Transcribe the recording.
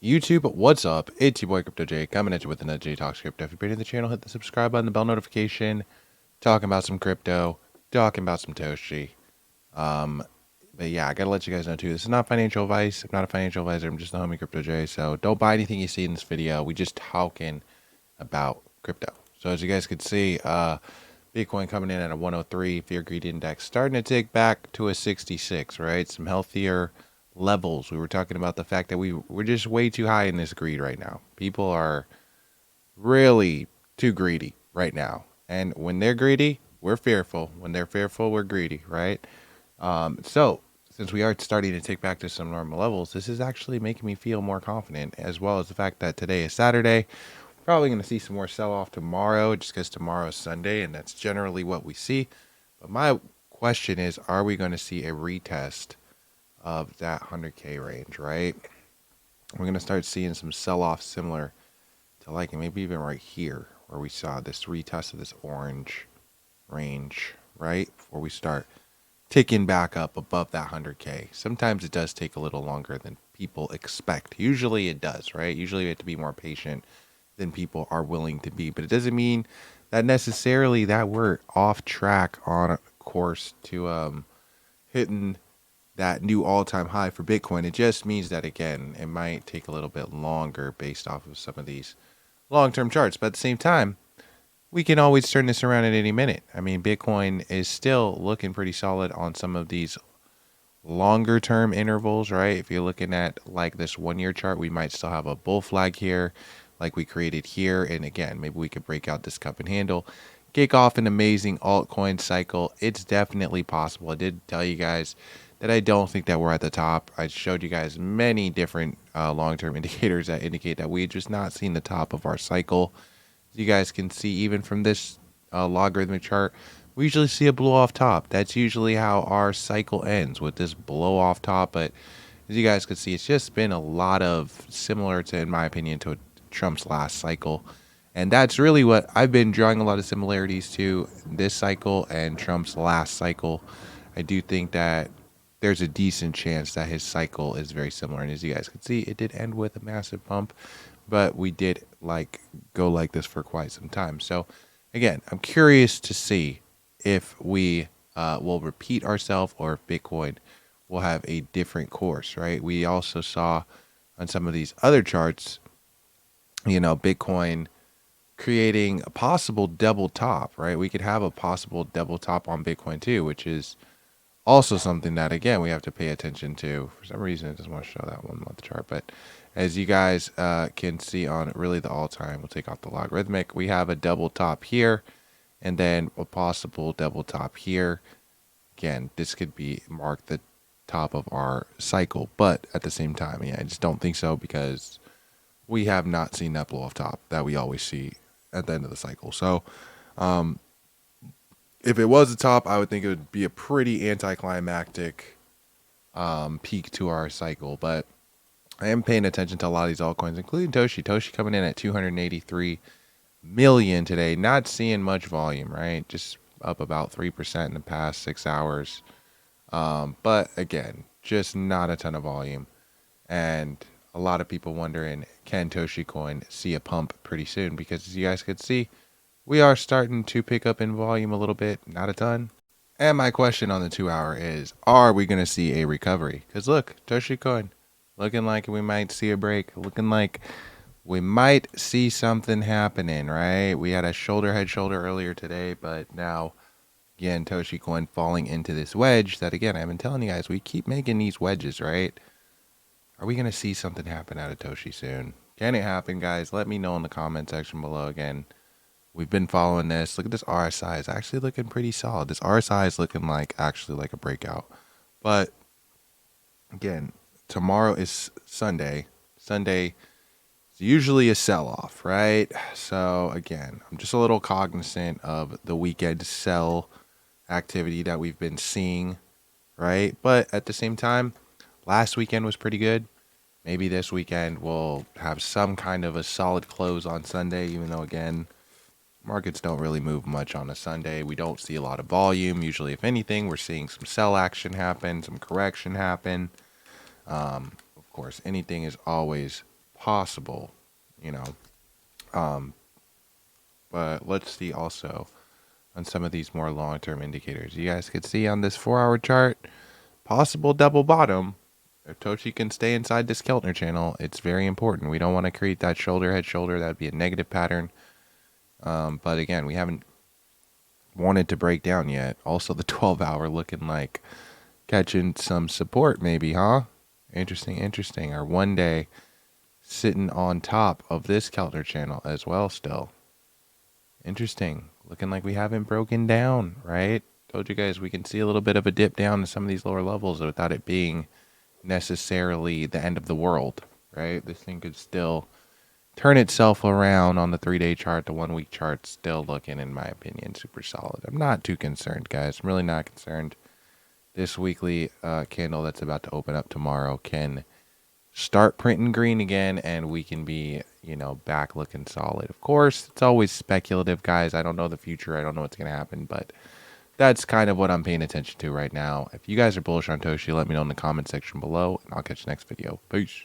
YouTube, what's up? It's your boy Crypto J coming at you with another J Talks Crypto. If you're new to the channel, hit the subscribe button, the bell notification, talking about some crypto, talking about some Toshi. Um, but yeah, I gotta let you guys know too, this is not financial advice. I'm not a financial advisor, I'm just the homie Crypto J. So don't buy anything you see in this video. We just talking about crypto. So as you guys can see, Bitcoin coming in at a 103, fear greed index starting to tick back to a 66, right? Some healthier levels. We were talking about the fact that we're just way too high in this greed right now. People are really too greedy right now. And when they're greedy, we're fearful. When they're fearful, we're greedy, right? So since we are starting to tick back to some normal levels, this is actually making me feel more confident, as well as the fact that today is Saturday. Probably going to see some more sell-off tomorrow just because tomorrow is Sunday, and that's generally what we see. But my question is, are we going to see a retest of that 100K range, right? We're going to start seeing some sell-off similar to like maybe even right here where we saw this retest of this orange range, right? Before we start ticking back up above that 100K. Sometimes it does take a little longer than people expect. Usually it does, right? Usually we have to be more patient than people are willing to be. But it doesn't mean that necessarily that we're off track on a course to hitting that new all-time high for Bitcoin. It just means that, again, it might take a little bit longer based off of some of these long-term charts. But at the same time, we can always turn this around at any minute. I mean, Bitcoin is still looking pretty solid on some of these longer term intervals, right? If you're looking at like this 1 year chart, we might still have a bull flag here like we created here. And again, maybe we could break out this cup and handle, kick off an amazing altcoin cycle. It's definitely possible. I did tell you guys that I don't think that we're at the top. I showed you guys many different long-term indicators that indicate that we've just not seen the top of our cycle. As you guys can see, even from this logarithmic chart, we usually see a blow off top. That's usually how our cycle ends, with this blow off top. But as you guys can see, it's just been a lot of similar to, in my opinion, to Trump's last cycle. And that's really what I've been drawing a lot of similarities to this cycle and Trump's last cycle. I do think that there's a decent chance that his cycle is very similar. And as you guys can see, it did end with a massive bump, but we did like go like this for quite some time. So again, I'm curious to see if we will repeat ourselves or if Bitcoin will have a different course, right? We also saw on some of these other charts, you know, Bitcoin creating a possible double top, right? We could have a possible double top on Bitcoin too, which is also something that, again, we have to pay attention to. For some reason, it doesn't want to show that 1 month chart. But as you guys can see on really the all-time, we'll take off the logarithmic. We have a double top here and then a possible double top here. Again, this could be mark the top of our cycle. But at the same time, yeah, I just don't think so, because we have not seen that blow off top that we always see at the end of the cycle. So if it was a top, I would think it would be a pretty anticlimactic peak to our cycle. But I am paying attention to a lot of these altcoins, including Toshi. Toshi coming in at 283 million today. Not seeing much volume, right? Just up about 3% in the past 6 hours. But again, just not a ton of volume. And a lot of people wondering, can Toshi Coin see a pump pretty soon? Because as you guys could see, we are starting to pick up in volume a little bit, not a ton. And my question on the 2 hour is, are we going to see a recovery? Because look, Toshi Coin looking like we might see a break, looking like we might see something happening, right? We had a shoulder head shoulder earlier today, but now again, Toshi Coin falling into this wedge that, again, I've been telling you guys, we keep making these wedges, right? Are we going to see something happen out of Toshi soon? Can it happen, guys? Let me know in the comment section below. Again, we've been following this. Look at this RSI. It's actually looking pretty solid. This RSI is looking like actually like a breakout. But again, tomorrow is Sunday. Sunday is usually a sell-off, right? So again, I'm just a little cognizant of the weekend sell activity that we've been seeing, right? But at the same time, last weekend was pretty good. Maybe this weekend we'll have some kind of a solid close on Sunday, even though, again, markets don't really move much on a Sunday. We don't see a lot of volume. Usually, if anything, we're seeing some sell action happen, some correction happen. Of course, anything is always possible, you know. But let's see also on some of these more long-term indicators. You guys could see on this 4-hour chart, possible double bottom. If Toshi can stay inside this Keltner channel, it's very important. We don't want to create that shoulder, head, shoulder. That would be a negative pattern. But again, we haven't wanted to break down yet. Also, the 12-hour looking like catching some support maybe, huh? Interesting. Our 1 day sitting on top of this Keltner channel as well still. Interesting. Looking like we haven't broken down, right? Told you guys we can see a little bit of a dip down to some of these lower levels without it being necessarily the end of the world, right? This thing could still turn itself around on the 3-day chart. The 1 week chart still looking, in my opinion, super solid. I'm not too concerned, guys. I'm really not concerned. This weekly candle that's about to open up tomorrow can start printing green again, and we can be, back looking solid. Of course, it's always speculative, guys. I don't know the future. I don't know what's going to happen, but that's kind of what I'm paying attention to right now. If you guys are bullish on Toshi, let me know in the comment section below, and I'll catch you next video. Peace.